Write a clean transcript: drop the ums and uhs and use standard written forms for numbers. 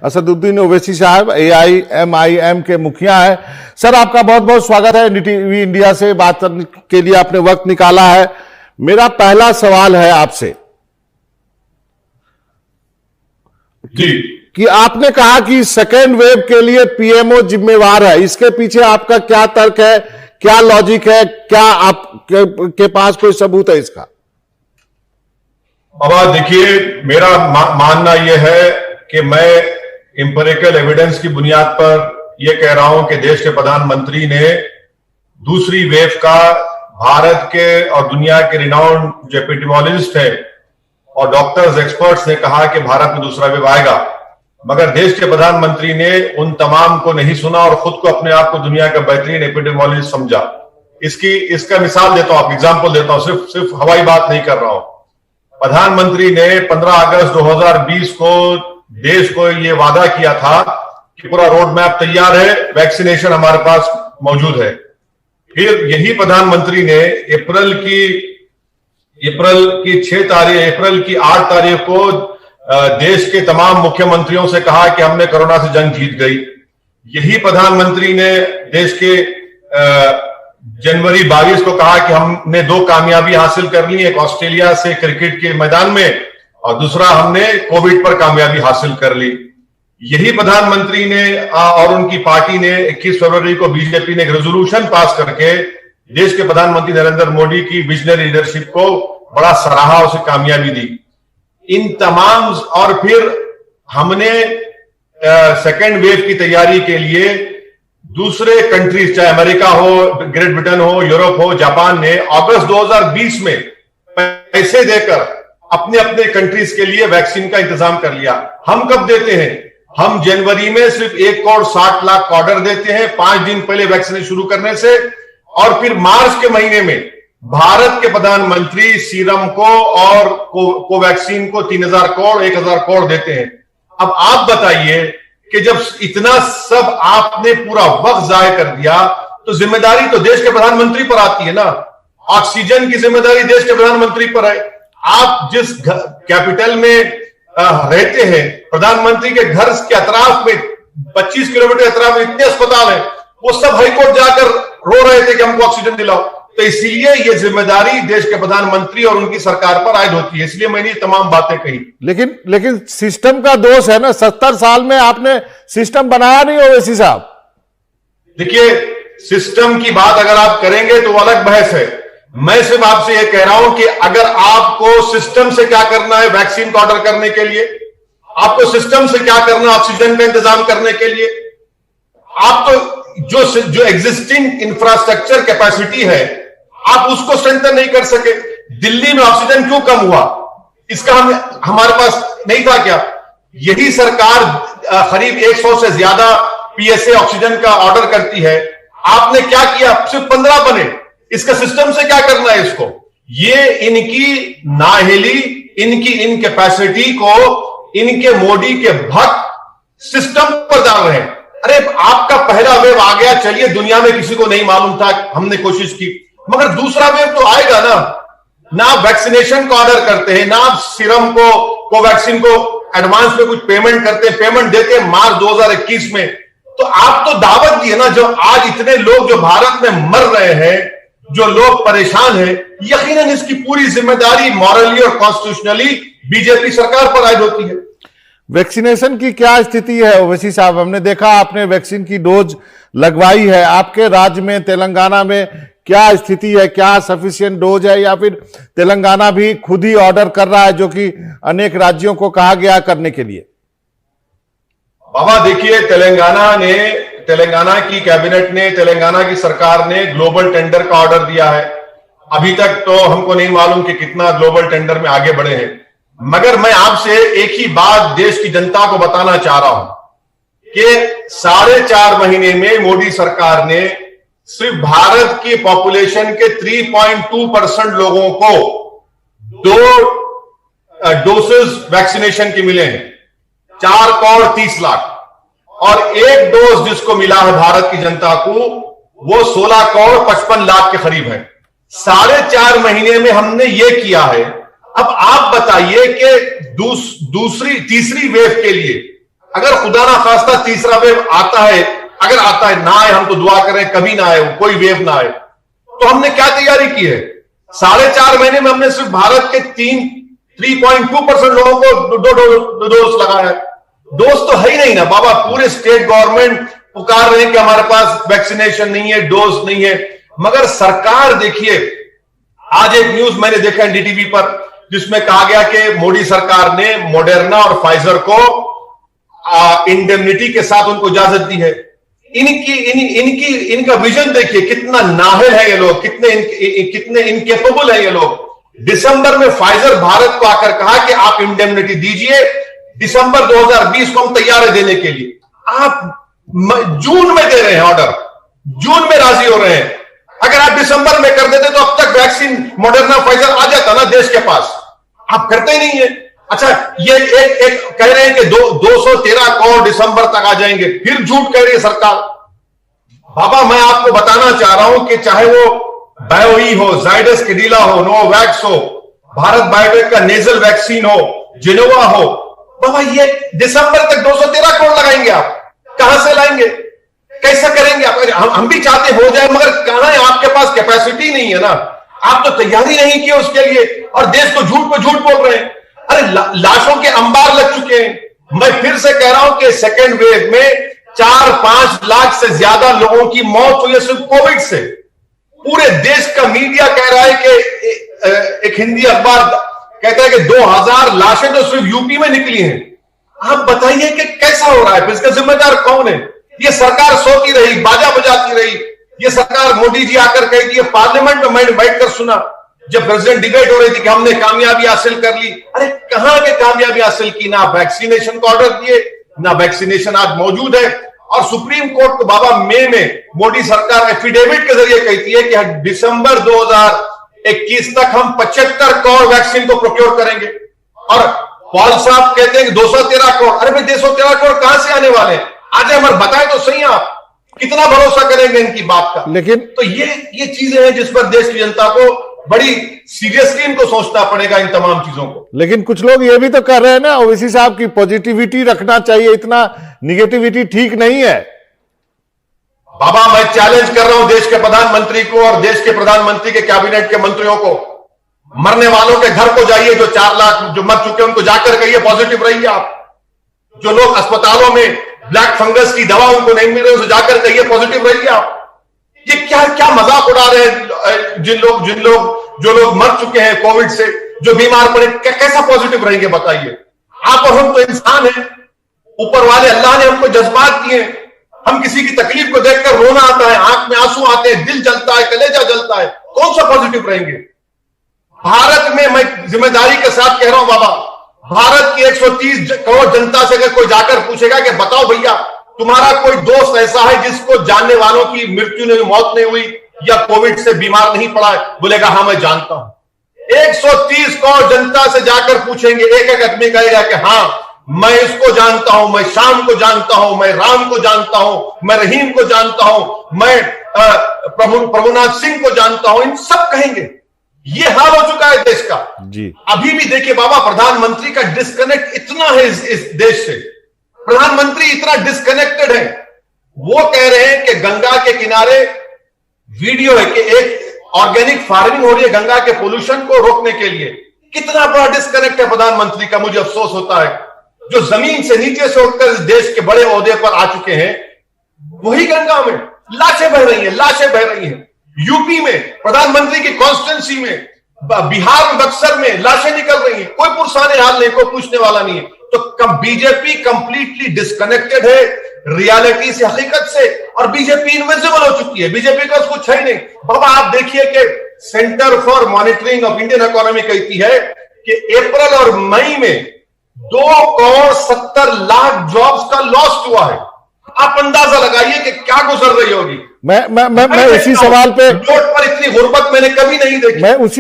असदुद्दीन ओवैसी साहब AIMIM के मुखिया है। सर, आपका बहुत बहुत स्वागत है NDTV इंडिया से बात करने के लिए आपने वक्त निकाला है। मेरा पहला सवाल है आपसे कि आपने कहा कि सेकेंड वेव के लिए PMO जिम्मेवार है, इसके पीछे आपका क्या तर्क है, क्या लॉजिक है, क्या आपके पास कोई सबूत है इसका? बाबा देखिए, मेरा मानना यह है कि मैं इंपेरिकल एविडेंस की बुनियाद पर यह कह रहा हूं कि देश के प्रधानमंत्री ने दूसरी वेव का भारत के और दुनिया के रिनाउंड जो एपिडेमियोलॉजिस्ट है और डॉक्टर्स एक्सपर्ट्स ने कहा कि भारत में दूसरा वेव आएगा, मगर देश के प्रधानमंत्री ने उन तमाम को नहीं सुना और खुद को अपने आप को दुनिया का बेहतरीन एपिडेमियोलॉजिस्ट समझा। इसका मिसाल देता हूं, एग्जांपल देता हूं, सिर्फ हवाई बात नहीं कर रहा हूं। प्रधानमंत्री ने 15 अगस्त 2020 को देश को यह वादा किया था कि पूरा रोड मैप तैयार है, वैक्सीनेशन हमारे पास मौजूद है। फिर यही प्रधानमंत्री ने अप्रैल की 8 तारीख को देश के तमाम मुख्यमंत्रियों से कहा कि हमने कोरोना से जंग जीत गई। यही प्रधानमंत्री ने देश के जनवरी 22 को कहा कि हमने 2 कामयाबी हासिल कर ली, एक ऑस्ट्रेलिया से क्रिकेट के मैदान में और दूसरा हमने कोविड पर कामयाबी हासिल कर ली। यही प्रधानमंत्री ने और उनकी पार्टी ने 21 फरवरी को बीजेपी ने एक रेजोल्यूशन पास करके देश के प्रधानमंत्री नरेंद्र मोदी की विजनरी लीडरशिप को बड़ा सराहा, उसे कामयाबी दी। इन तमाम और फिर हमने सेकेंड वेव की तैयारी के लिए दूसरे कंट्रीज, चाहे अमेरिका हो, ग्रेट ब्रिटेन हो, यूरोप हो, जापान ने अगस्त 2020 में पैसे देकर अपने अपने कंट्रीज के लिए वैक्सीन का इंतजाम कर लिया। हम कब देते हैं? हम जनवरी में सिर्फ 1,60,00,000 का ऑर्डर देते हैं 5 दिन पहले वैक्सीन शुरू करने से, और फिर मार्च के महीने में भारत के प्रधानमंत्री सीरम को और कोवैक्सीन को 3,000 करोड़ 1,000 करोड़ देते हैं। अब आप बताइए कि जब इतना सब आपने पूरा वक्त जाया कर दिया तो जिम्मेदारी तो देश के प्रधानमंत्री पर आती है ना। ऑक्सीजन की जिम्मेदारी देश के प्रधानमंत्री पर है। आप जिस कैपिटल में रहते हैं, प्रधानमंत्री के घर के अतराफ में 25 किलोमीटर अतराफ में इतने अस्पताल हैं, वो सब हाईकोर्ट जाकर रो रहे थे कि हमको ऑक्सीजन दिलाओ। तो इसलिए ये जिम्मेदारी देश के प्रधानमंत्री और उनकी सरकार पर आयद होती है, इसलिए मैंने ये तमाम बातें कही। लेकिन सिस्टम का दोष है ना। 70 साल में आपने सिस्टम बनाया नहीं ओवैसी साहब। देखिए, सिस्टम की बात अगर आप करेंगे तो वो अलग बहस है। मैं सिर्फ आपसे यह कह रहा हूं कि अगर आपको सिस्टम से क्या करना है वैक्सीन का ऑर्डर करने के लिए, आपको सिस्टम से क्या करना है ऑक्सीजन का इंतजाम करने के लिए, आप तो जो एग्जिस्टिंग इंफ्रास्ट्रक्चर कैपेसिटी है आप उसको स्ट्रेंथन नहीं कर सके। दिल्ली में ऑक्सीजन क्यों कम हुआ? इसका हमारे पास नहीं था क्या? यही सरकार करीब 100 से ज्यादा PSA ऑक्सीजन का ऑर्डर करती है। आपने क्या किया? सिर्फ 15 बने। इसका सिस्टम से क्या करना है इसको? ये इनकी नाहिली, इनकी इनकैपेसिटी को इनके मोदी के भक्त सिस्टम पर डाल रहे हैं। अरे आपका पहला वेव आ गया, चलिए दुनिया में किसी को नहीं मालूम था, हमने कोशिश की, मगर दूसरा वेव तो आएगा ना आप वैक्सीनेशन का ऑर्डर करते हैं, ना आप सीरम को, कोवैक्सीन को एडवांस में कुछ पेमेंट करते हैं, पेमेंट देते हैं मार्च 2021 में। तो आप तो दावत दी है ना। जो आज इतने लोग जो भारत में मर रहे हैं, जो लोग परेशान हैं, यकीनन इसकी पूरी जिम्मेदारी मॉरली और कॉन्स्टिट्यूशनली बीजेपी सरकार पर आयद होती है। वैक्सीनेशन की क्या स्थिति है ओवैसी साहब? हमने देखा आपने वैक्सीन की डोज लगवाई है। आपके राज्य में, तेलंगाना में क्या स्थिति है? क्या सफिशिएंट डोज है या फिर तेलंगाना भी खुद ही ऑर्डर कर रहा है, जो कि अनेक राज्यों को कहा गया करने के लिए? बाबा देखिए, तेलंगाना की कैबिनेट ने, तेलंगाना की सरकार ने ग्लोबल टेंडर का ऑर्डर दिया है। अभी तक तो हमको नहीं मालूम कि कितना ग्लोबल टेंडर में आगे बढ़े हैं, मगर मैं आपसे एक ही बात देश की जनता को बताना चाह रहा हूं कि 4.5 महीने में मोदी सरकार ने सिर्फ भारत की पॉपुलेशन के 3.2% लोगों को 2 डोसेस वैक्सीनेशन के मिले हैं, 4 करोड़ 30 लाख, और 1 डोज जिसको मिला है भारत की जनता को वो 16 करोड़ 55 लाख के करीब है। 4.5 महीने में हमने ये किया है। अब आप बताइए कि तीसरी वेव के लिए अगर खुदा ना खास्ता तीसरा वेव आता है, अगर आता है, ना आए, हम तो दुआ करें कभी ना आए, कोई वेव ना आए, तो हमने क्या तैयारी की है? 4.5 महीने में हमने सिर्फ भारत के 3.2% लोगों को दो डोज लगाया है। डोज तो है ही नहीं ना बाबा। पूरे स्टेट गवर्नमेंट पुकार रहे हैं कि हमारे पास वैक्सीनेशन नहीं है, डोज नहीं है, मगर सरकार देखिए, आज एक न्यूज मैंने देखा एनडीटीवी पर जिसमें कहा गया कि मोदी सरकार ने मॉडर्ना और फाइजर को इंडेमनिटी के साथ उनको इजाजत दी है। इनका विजन देखिए, कितना नाहल है ये लोग, कितने इनकेपेबल है ये लोग। दिसंबर में फाइजर भारत को आकर कहा कि आप इंडेमनिटी दीजिए, दिसंबर 2020 को हम तैयार है देने के लिए। आप जून में दे रहे हैं ऑर्डर, जून में राजी हो रहे हैं। अगर आप दिसंबर में कर देते तो अब तक वैक्सीन मॉडर्ना फाइजर आ जाता ना देश के पास। आप करते ही नहीं है। अच्छा, ये एक कह रहे हैं कि 213 करोड़ दिसंबर तक आ जाएंगे, फिर झूठ कह रही है सरकार। बाबा मैं आपको बताना चाह रहा हूं कि चाहे वो बायोई हो, जाइडस कैडिला हो, नोवैक्स हो, भारत बायोटेक का नेजल वैक्सीन हो, जिनोवा हो, बाबा ये दिसंबर तक 213 करोड़ लगाएंगे। आप कहां से लाएंगे? कैसे करेंगे आप? हम भी चाहते हो जाए, मगर कहां है? आपके पास कैपेसिटी नहीं है ना, आप तो तैयारी नहीं की उसके लिए, और देश को झूठ पे झूठ बोल रहे हैं। अरे लाशों के अंबार लग चुके हैं। मैं फिर से कह रहा हूं कि सेकेंड वेव में 4-5 लाख से ज्यादा लोगों की मौत हुई है सिर्फ कोविड से। पूरे देश का मीडिया कह रहा है कि एक हिंदी अखबार कहता है कि 2000 लाशें तो सिर्फ यूपी में निकली हैं। आप बताइए कि कैसा हो रहा है? फिर इसका जिम्मेदार कौन है? ये सरकार सोती रही, बाजा बजाती रही। ये सरकार, मोदी जी आकर कही कि पार्लियामेंट में मैंने बैठकर सुना जब प्रेसिडेंट डिबेट हो रही थी कि हमने कामयाबी हासिल कर ली। अरे कहां के कामयाबी हासिल की? ना वैक्सीनेशन का ऑर्डर दिए, ना वैक्सीनेशन आज मौजूद है। और सुप्रीम कोर्ट को बाबा मई में मोदी सरकार एफिडेविट के जरिए कहती है कि दिसंबर 2021 तक हम 75 करोड़ वैक्सीन को प्रोक्योर करेंगे, और पॉल साहब कहते हैं कि 213 करोड़। अरे भाई 213 करोड़ कहां से आने वाले हैं? आज हमारे बताएं तो सही, आप कितना भरोसा करेंगे इनकी बात का? लेकिन तो ये चीजें हैं जिस पर देश की जनता को बड़ी सीरियसली इनको सोचना पड़ेगा, इन तमाम चीजों को। लेकिन कुछ लोग ये भी तो कर रहे हैं ना, ओवैसी साहब की पॉजिटिविटी रखना चाहिए, इतना निगेटिविटी ठीक नहीं है। बाबा मैं चैलेंज कर रहा हूं देश के प्रधानमंत्री को और देश के प्रधानमंत्री के कैबिनेट के मंत्रियों को, मरने वालों के घर को जाइए, जो 4 लाख जो मर चुके हैं उनको जाकर कहिए पॉजिटिव रहिए आप। जो लोग अस्पतालों में ब्लैक फंगस की दवा उनको नहीं मिल रही, उसे जाकर कहिए पॉजिटिव रहिए आप। ये क्या मजाक उड़ा रहे हैं जो लोग मर चुके हैं कोविड से, जो बीमार पड़े, कैसा पॉजिटिव रहेंगे बताइए? आप और हम तो इंसान हैं, ऊपर वाले अल्लाह ने हमको जज्बात दिए। हम किसी की तकलीफ को देखकर रोना आता है, आंख में आंसू आते हैं, दिल जलता है, कलेजा जलता है, कौन सा पॉजिटिव रहेंगे? भारत में मैं जिम्मेदारी के साथ कह रहा हूं बाबा, भारत की 130 करोड़ जनता से अगर कोई जाकर पूछेगा कि बताओ भैया तुम्हारा कोई दोस्त ऐसा है जिसको जानने वालों की मृत्यु नहीं, मौत नहीं हुई या कोविड से बीमार नहीं पड़ा है, बोलेगा हाँ मैं जानता हूं। 130 करोड़ जनता से जाकर पूछेंगे, एक एक आदमी कहेगा कि हाँ मैं इसको जानता हूं, मैं शाम को जानता हूं, मैं राम को जानता हूं, मैं रहीम को जानता हूं, मैं प्रभुनाथ सिंह को जानता हूं। इन सब कहेंगे। ये हाल हो चुका है देश का जी। अभी भी देखिए बाबा, प्रधानमंत्री का डिस्कनेक्ट इतना है इस देश से, प्रधानमंत्री इतना डिस्कनेक्टेड है। वो कह रहे हैं कि गंगा के किनारे वीडियो है कि एक ऑर्गेनिक फार्मिंग हो रही है गंगा के पोल्यूशन को रोकने के लिए। कितना बड़ा डिस्कनेक्ट है प्रधानमंत्री का, मुझे अफसोस होता है। जो जमीन से नीचे से उठकर इस देश के बड़े ओहदे पर आ चुके हैं, वही गंगा में लाशें बह रही हैं, लाशें बह रही हैं। यूपी में प्रधानमंत्री की कॉन्स्टिट्यूंसी में, बिहार में बक्सर में लाशें निकल रही हैं, कोई पुरसाने हाल नहीं, कोई पूछने वाला नहीं है। तो बीजेपी कंप्लीटली डिस्कनेक्टेड है रियलिटी से, हकीकत से, और बीजेपी इनविजिबल हो चुकी है। बीजेपी का कुछ है ही नहीं। बाबा आप देखिए कि centre for monitoring of Indian economy कहती है कि अप्रैल और मई में 2,70,00,000 जॉब्स का लॉस हुआ है। आप अंदाजा लगाइए कि क्या गुजर रही होगी। मैं इसी सवाल पे, वोट पर इतनी गुर्बत मैंने कभी नहीं देखी। मैं उसी